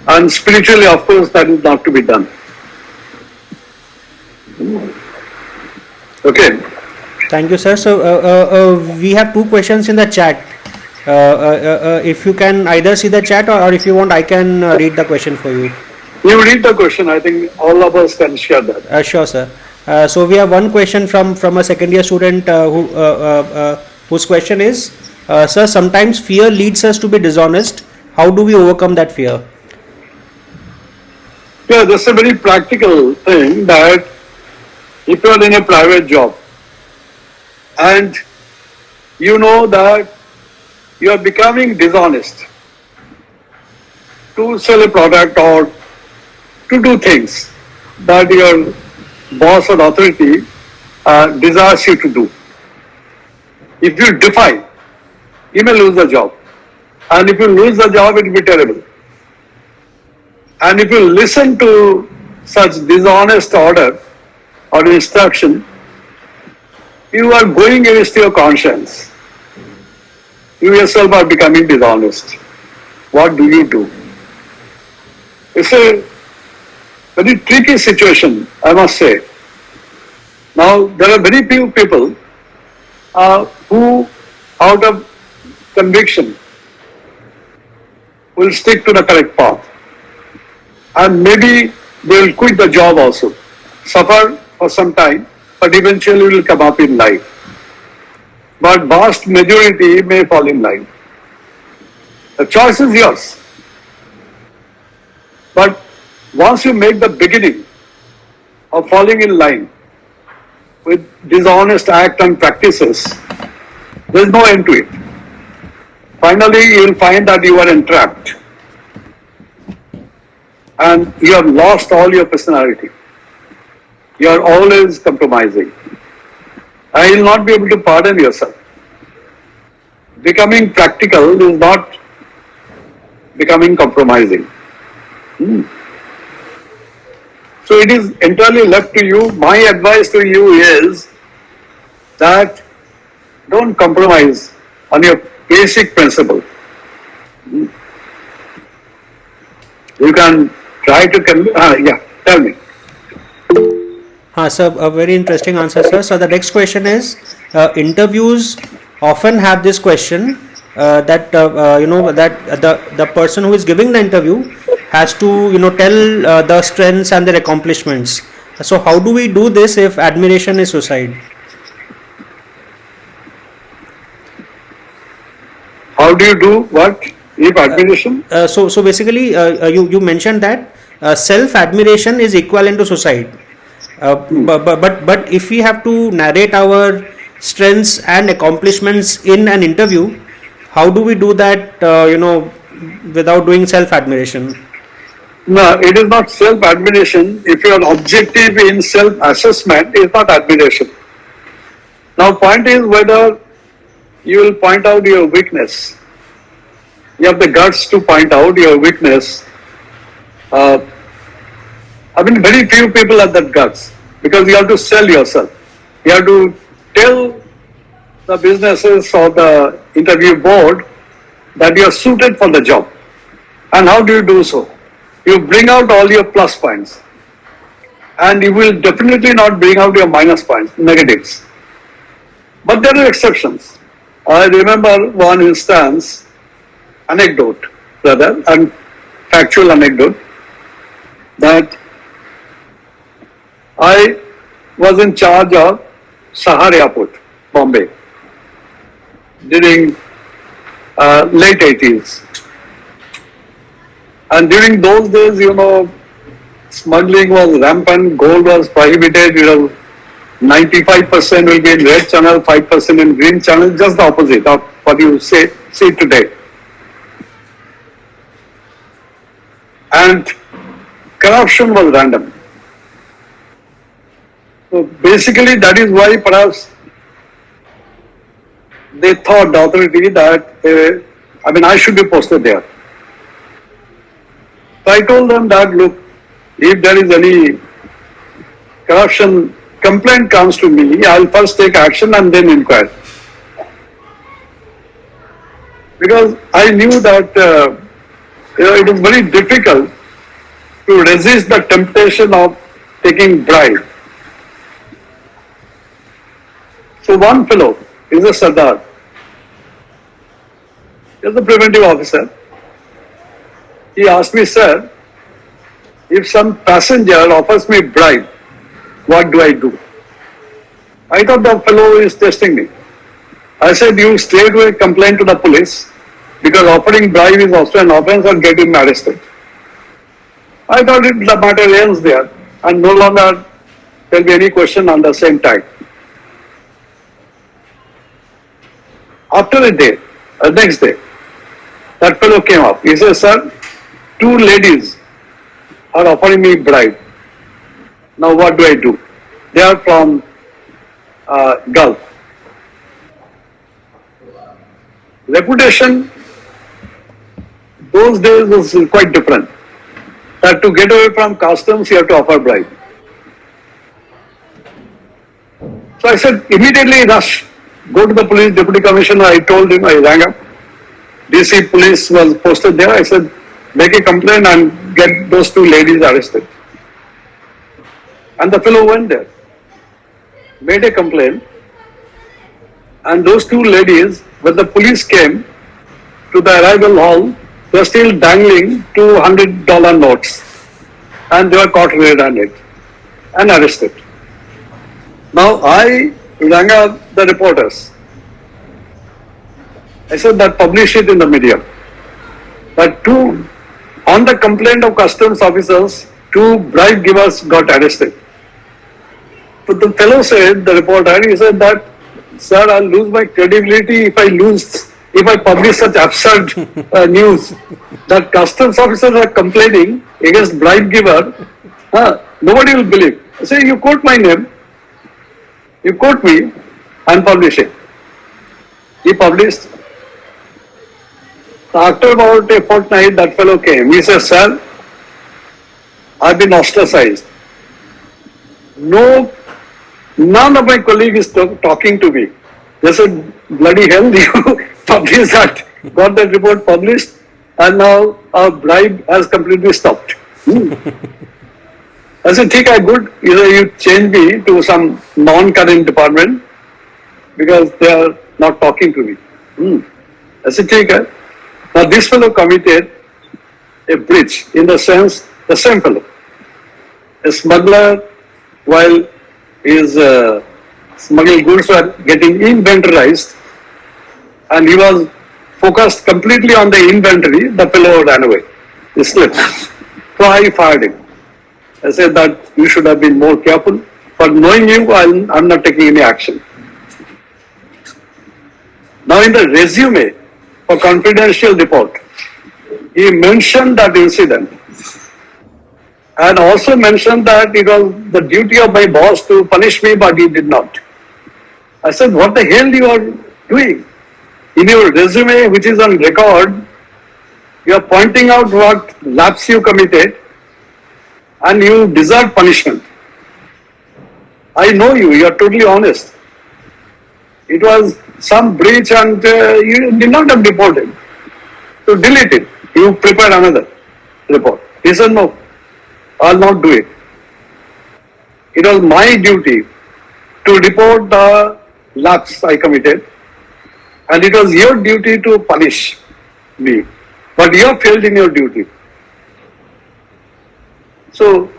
And spiritually, of course, that is not to be done. Okay. Thank you, sir. So we have two questions in the chat. If you can either see the chat or if you want, I can read the question for you. You read the question. I think all of us can share that. Sure, sir. So we have one question from a second year student whose question is, sir, sometimes fear leads us to be dishonest. How do we overcome that fear? Yeah, that's a very practical thing, that if you are in a private job and you know that you are becoming dishonest to sell a product or to do things that your boss or authority desires you to do. If you defy, you may lose the job. And if you lose the job, it will be terrible. And if you listen to such dishonest order or instruction, you are going against your conscience. You yourself are becoming dishonest. What do you do? It's a very tricky situation, I must say. Now, there are very few people who, out of conviction, will stick to the correct path. And maybe they will quit the job also, suffer for some time, but eventually will come up in life. But vast majority may fall in line. The choice is yours. But once you make the beginning of falling in line with dishonest act and practices, there is no end to it. Finally, you will find that you are entrapped and you have lost all your personality. You are always compromising. And you will not be able to pardon yourself. Becoming practical is not becoming compromising. So it is entirely left to you. My advice to you is that don't compromise on your basic principle. You can try to tell me. Sir, a very interesting answer, sir. So the next question is, interviews often have this question that the person who is giving the interview has to tell the strengths and their accomplishments. So how do we do this if admiration is suicide? How do you do what if admiration? So basically, you mentioned that self admiration is equivalent to suicide. But if we have to narrate our strengths and accomplishments in an interview, how do we do that without doing self admiration? No, it is not self admiration. If you are objective in self assessment, it is not admiration. Now, point is whether you will point out your weakness. You have the guts to point out your weakness. Very few people have that guts because you have to sell yourself. You have to tell the businesses or the interview board that you are suited for the job. And how do you do so? You bring out all your plus points. And you will definitely not bring out your minus points, negatives. But there are exceptions. I remember one instance, anecdote rather, and factual anecdote, that I was in charge of Sahar Airport, Bombay, during late 80s. And during those days, smuggling was rampant, gold was prohibited, 95% will be in red channel, 5% in green channel, just the opposite of what you see today. And corruption was random. So basically that is why perhaps they thought, the authority, that I should be posted there. So I told them that, look, if there is any corruption complaint comes to me, I will first take action and then inquire. Because I knew that it is very difficult to resist the temptation of taking bribe. So one fellow is a Sardar. He is a preventive officer. He asked me, sir, if some passenger offers me bribe, what do I do? I thought the fellow is testing me. I said, you straight away complain to the police, because offering bribe is also an offense, or get him arrested. I thought the matter ends there, and no longer there will be any question on the same type. After a day, next day, that fellow came up. He said, sir, 2 ladies are offering me bribe. Now what do I do? They are from Gulf. reputation those days was quite different. That to get away from customs, you have to offer bribe. So I said, immediately rush, go to the police deputy commissioner. I told him, I rang up. DC police was posted there. I said, make a complaint and get those two ladies arrested. And the fellow went there, made a complaint. And those two ladies, when the police came to the arrival hall, they were still dangling $200 notes. And they were caught red-handed and arrested. Now I rang up the reporters. I said that publish it in the media. That on the complaint of customs officers, two bribe givers got arrested. But the fellow said, the reporter, he said that, sir, I'll lose my credibility if I publish such absurd news that customs officers are complaining against bribe giver. Nobody will believe. I say, you quote my name, you quote me and publish it. He published. After about a fortnight, that fellow came. He says, sir, I've been ostracized. None of my colleagues is talking to me. They said, bloody hell, you published that, got that report published, and now our bribe has completely stopped. I said, ठीक है, good, either you change me to some non-current department because they are not talking to me. I said, ठीक है. Now this fellow committed a breach in the sense, the same fellow, a smuggler, while his smuggled goods were getting inventorized and he was focused completely on the inventory, the fellow ran away. He slipped. So I fired him. I said that you should have been more careful. For knowing you, I'm not taking any action. Now in the resume for confidential report, he mentioned that incident and also mentioned that it was the duty of my boss to punish me, but he did not. I said, what the hell you are doing? In your resume, which is on record, you are pointing out what lapse you committed and you deserve punishment. I know you, you are totally honest. It was some breach and you did not have reported. So delete it. You prepare another report. He said, no, I'll not do it. It was my duty to report the lapse I committed, and it was your duty to punish me. But you have failed in your duty. So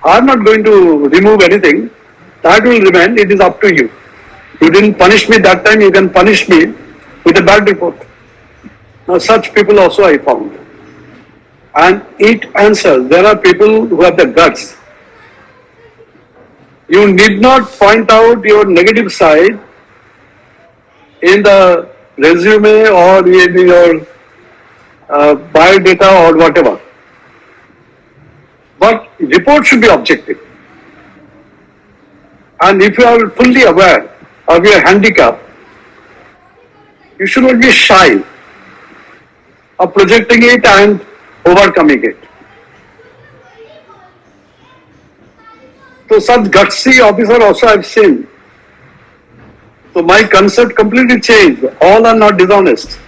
I'm not going to remove anything. That will remain. It is up to you. You didn't punish me that time, you can punish me with a bad report. Now such people also I found. And it answers. There are people who have the guts. You need not point out your negative side in the resume or in your biodata or whatever. But report should be objective. And if you are fully aware of your handicap, you should not be shy of projecting it and overcoming it. So such gutsy officer also I have seen. So my concept completely changed. All are not dishonest.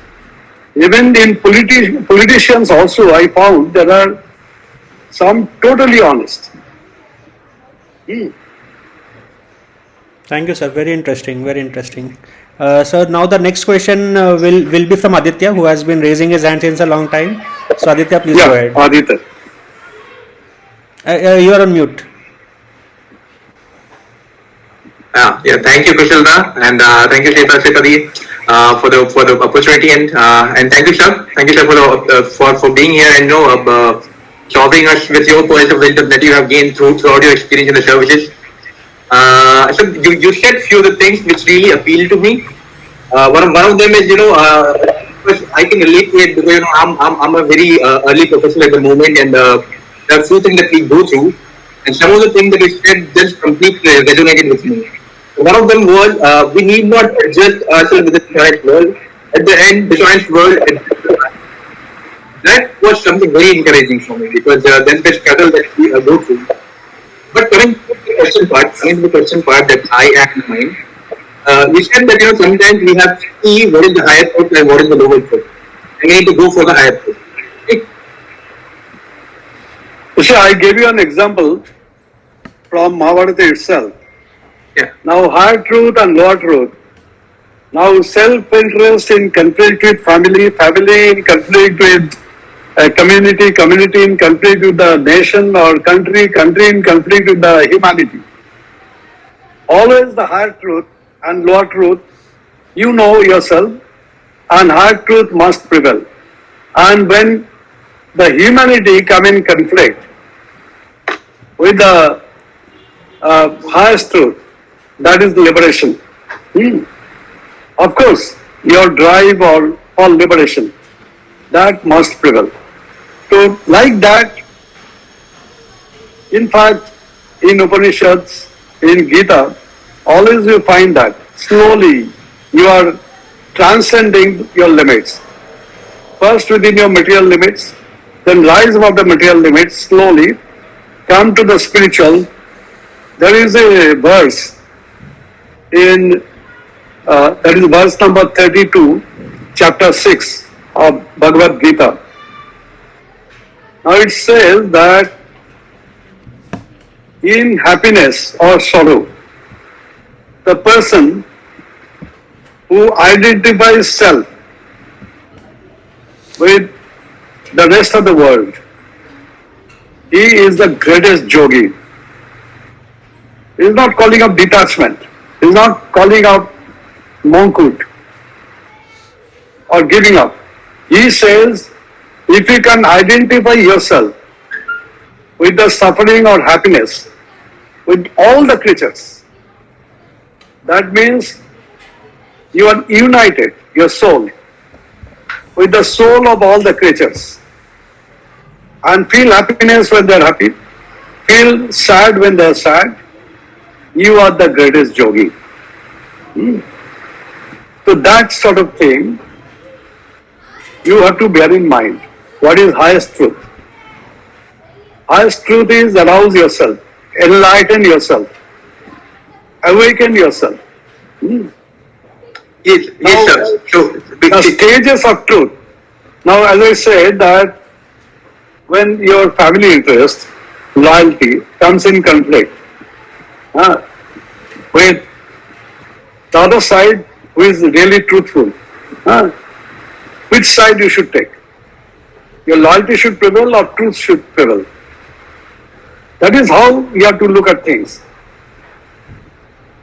Even in politicians also I found there are some totally honest. Thank you, sir. Very interesting. Very interesting. Sir, now the next question will be from Aditya, who has been raising his hand since a long time. So Aditya, please go ahead. Aditya. You are on mute. Thank you, Kushalda, and thank you, Shetadi, for the opportunity, and thank you, sir. Thank you, sir, for being here and showering us with your pearls of wisdom that you have gained throughout your experience in the services. So you said few of the things which really appealed to me. One of them is I can relate to it because I'm a very early professional at the moment, and there are few things that we go through, and some of the things that you said just completely resonated with me. One of them was we need not adjust ourselves with the current world. at the end, dishonest world. That was something very encouraging for me because then the struggle that we go through. But coming to the question part that I have in mind, we said that sometimes we have to see what is the higher truth and what is the lower truth. And we need to go for the higher truth. You see, I gave you an example from Mahabharata itself. Yeah. Now, higher truth and lower truth. Now, self-interest in conflict with family, family in conflict with community, community in conflict with the nation or country, country in conflict with the humanity. Always the higher truth and lower truth, you know yourself, and higher truth must prevail. And when the humanity come in conflict with the highest truth, that is liberation. Of course, your drive for liberation, that must prevail. So, like that, in fact, in Upanishads, in Gita, always you find that slowly you are transcending your limits. First within your material limits, then rise above the material limits, slowly come to the spiritual. There is a verse in that is verse number 32, chapter 6 of Bhagavad Gita. Now it says that in happiness or sorrow, the person who identifies self with the rest of the world, he is the greatest yogi. He is not calling up detachment. He is not calling up monkhood or giving up. He says, if you can identify yourself with the suffering or happiness with all the creatures, that means you are united, your soul, with the soul of all the creatures, and feel happiness when they are happy, feel sad when they are sad, you are the greatest yogi. So that sort of thing, you have to bear in mind. What is highest truth? Highest truth is arouse yourself, enlighten yourself, awaken yourself. Yes, sir. So, the stages of truth. Now, as I said that when your family interest, loyalty comes in conflict with the other side who is really truthful, which side you should take? Your loyalty should prevail or truth should prevail? That is how you have to look at things.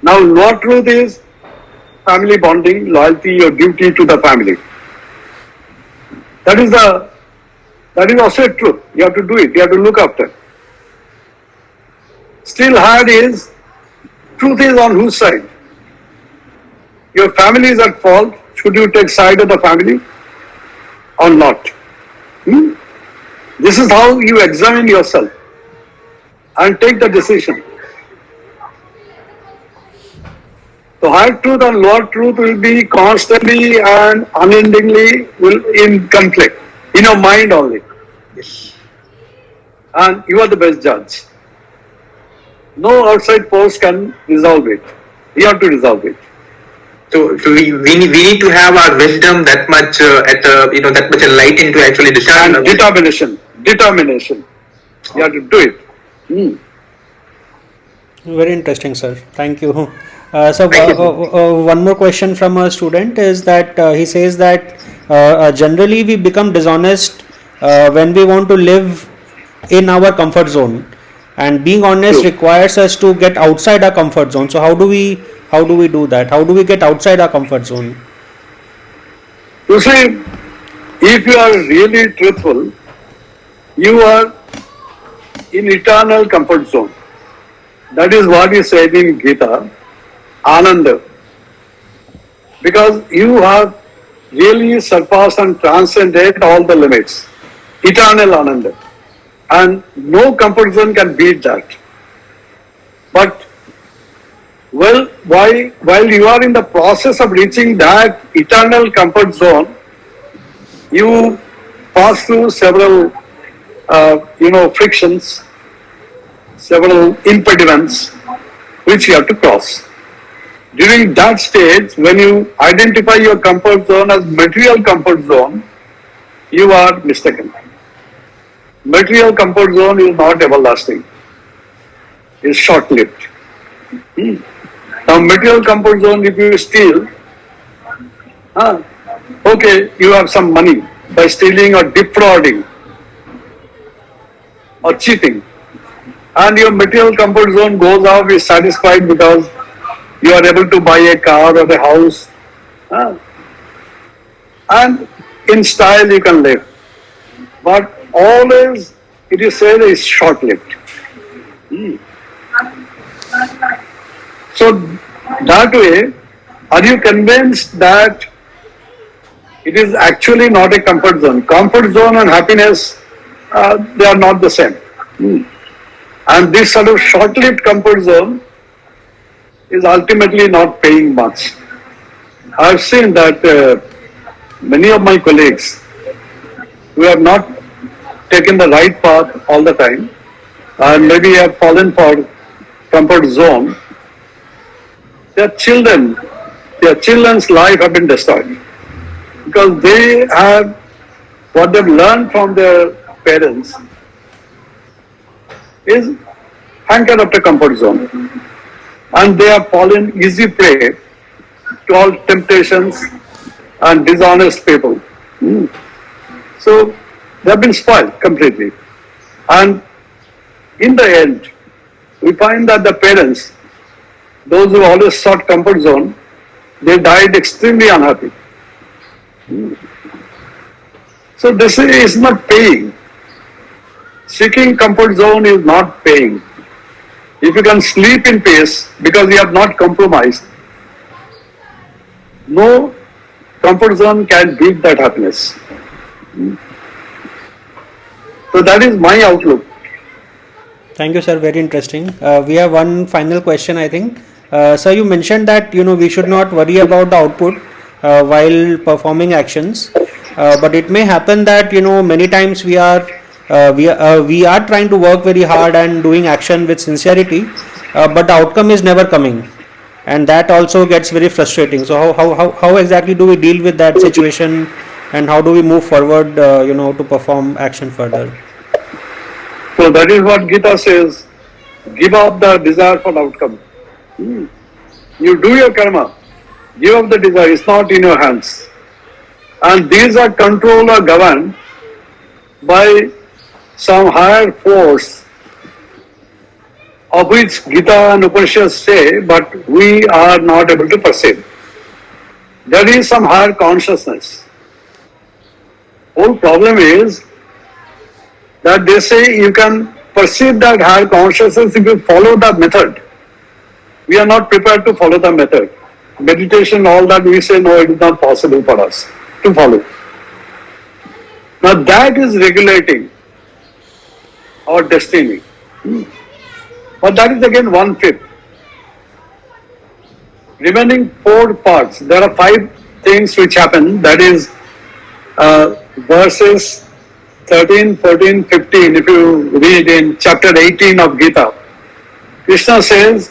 Now, lower truth is family bonding, loyalty, your duty to the family. That is also a truth. You have to do it. You have to look after. Still hard is, truth is on whose side? Your family is at fault. Should you take side of the family or not? This is how you examine yourself and take the decision. So higher truth and lower truth will be constantly and unendingly in conflict, in your mind only. yes. And you are the best judge. No outside force can resolve it. You have to resolve it. So we need to have our wisdom that much that much enlightened to actually discern. And determination. You have to do it. Very interesting, sir. Thank you. So Thank you. one more question from a student is that he says that generally we become dishonest when we want to live in our comfort zone, and being honest True. requires us to get outside our comfort zone. So how do we do that? How do we get outside our comfort zone? You see, if you are really truthful, you are in eternal comfort zone. That is what is said in Gita, Ananda. Because you have really surpassed and transcended all the limits. Eternal Ananda. And no comfort zone can beat that. But Well, while you are in the process of reaching that eternal comfort zone, you pass through several, frictions, several impediments, which you have to cross. During that stage, when you identify your comfort zone as material comfort zone, you are mistaken. Material comfort zone is not everlasting. It's short-lived. Now, material comfort zone, if you steal, okay, you have some money by stealing or defrauding or cheating, and your material comfort zone goes off, is satisfied because you are able to buy a car or a house, and in style you can live. But always it is said is short-lived. So that way, are you convinced that it is actually not a comfort zone? Comfort zone and happiness, they are not the same. And this sort of short-lived comfort zone is ultimately not paying much. I've seen that many of my colleagues who have not taken the right path all the time and maybe have fallen for comfort zone, their children's life have been destroyed because they have what they've learned from their parents is hankered after comfort zone, and they have fallen easy prey to all temptations and dishonest people. So they have been spoiled completely, and in the end, we find that the parents, those who always sought comfort zone, they died extremely unhappy. So this is not paying. Seeking comfort zone is not paying. If you can sleep in peace because you have not compromised, no comfort zone can beat that happiness. So that is my outlook. Thank you, sir. Very interesting. We have one final question, I think. Sir, you mentioned that we should not worry about the output while performing actions, but it may happen that many times we are trying to work very hard and doing action with sincerity, but the outcome is never coming, and that also gets very frustrating. So how exactly do we deal with that situation, and how do we move forward to perform action further? So that is what Gita says, give up the desire for outcome. You do your karma, give up the desire, it's not in your hands. And these are controlled or governed by some higher force, of which Gita and Upanishads say, but we are not able to perceive. There is some higher consciousness. Whole problem is that they say you can perceive that higher consciousness if you follow the method. We are not prepared to follow the method. Meditation, all that, we say no, it is not possible for us to follow. Now that is regulating our destiny. But that is again 1/5. Remaining 4 parts, there are 5 things which happen, that is verses 13, 14, 15, if you read in chapter 18 of Gita, Krishna says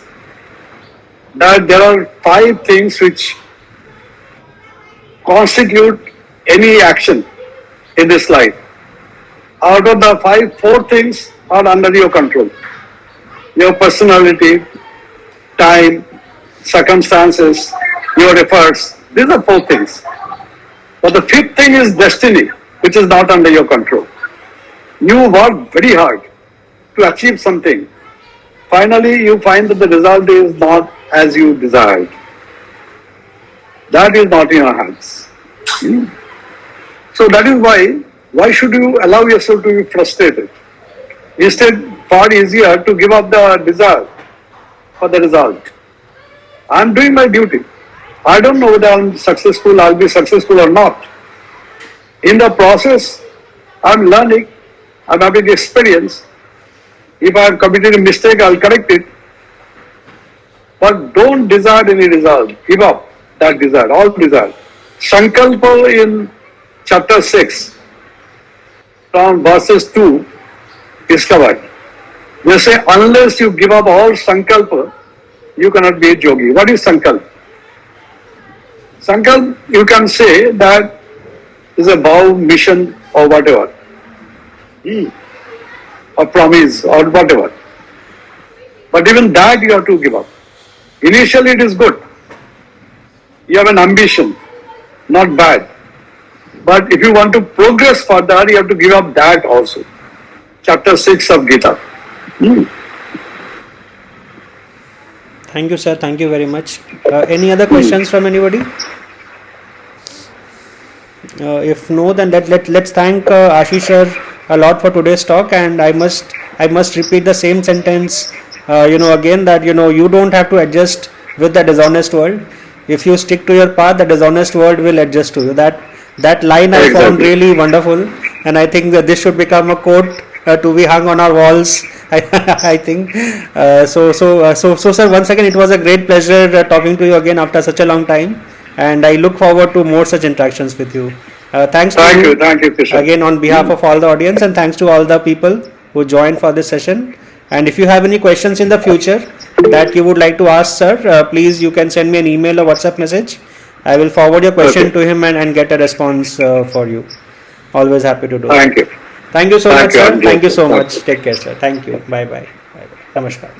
that there are 5 things which constitute any action in this life. Out of the 5, 4 things are under your control. Your personality, time, circumstances, your efforts, these are 4 things. But the 5th thing is destiny, which is not under your control. You work very hard to achieve something. Finally, you find that the result is not as you desired. That is not in your hands. So that is why should you allow yourself to be frustrated? Instead, far easier to give up the desire for the result. I am doing my duty. I don't know whether I'll be successful or not. In the process, I'm learning, I'm having experience. If I have committed a mistake, I'll correct it. but don't desire any result. Give up that desire, all desire. Sankalpa in chapter 6, from verses 2 is covered. They say, unless you give up all sankalpa, you cannot be a yogi. What is sankalpa? Sankalpa, you can say that is a vow, mission, or whatever, or promise, or whatever. But even that you have to give up. Initially it is good. You have an ambition, not bad. But if you want to progress further, you have to give up that also. Chapter 6 of Gita. Thank you, sir. Thank you very much. Any other questions from anybody? If no, then let's thank Ashish sir a lot for today's talk. And I must repeat the same sentence. Again, that you don't have to adjust with the dishonest world. If you stick to your path, the dishonest world will adjust to you. That line I found really wonderful, and I think that this should become a quote to be hung on our walls. I think so, sir. Once again, it was a great pleasure talking to you again after such a long time, and I look forward to more such interactions with you. Thank you, Krishna. Again on behalf of all the audience, and thanks to all the people who joined for this session. And if you have any questions in the future that you would like to ask, sir, please you can send me an email or WhatsApp message. I will forward your question to him and get a response for you. Always happy to do. Thank you. Thank you so much, sir. Thank you so much. Take care, sir. Thank you. Bye bye. Namaskar.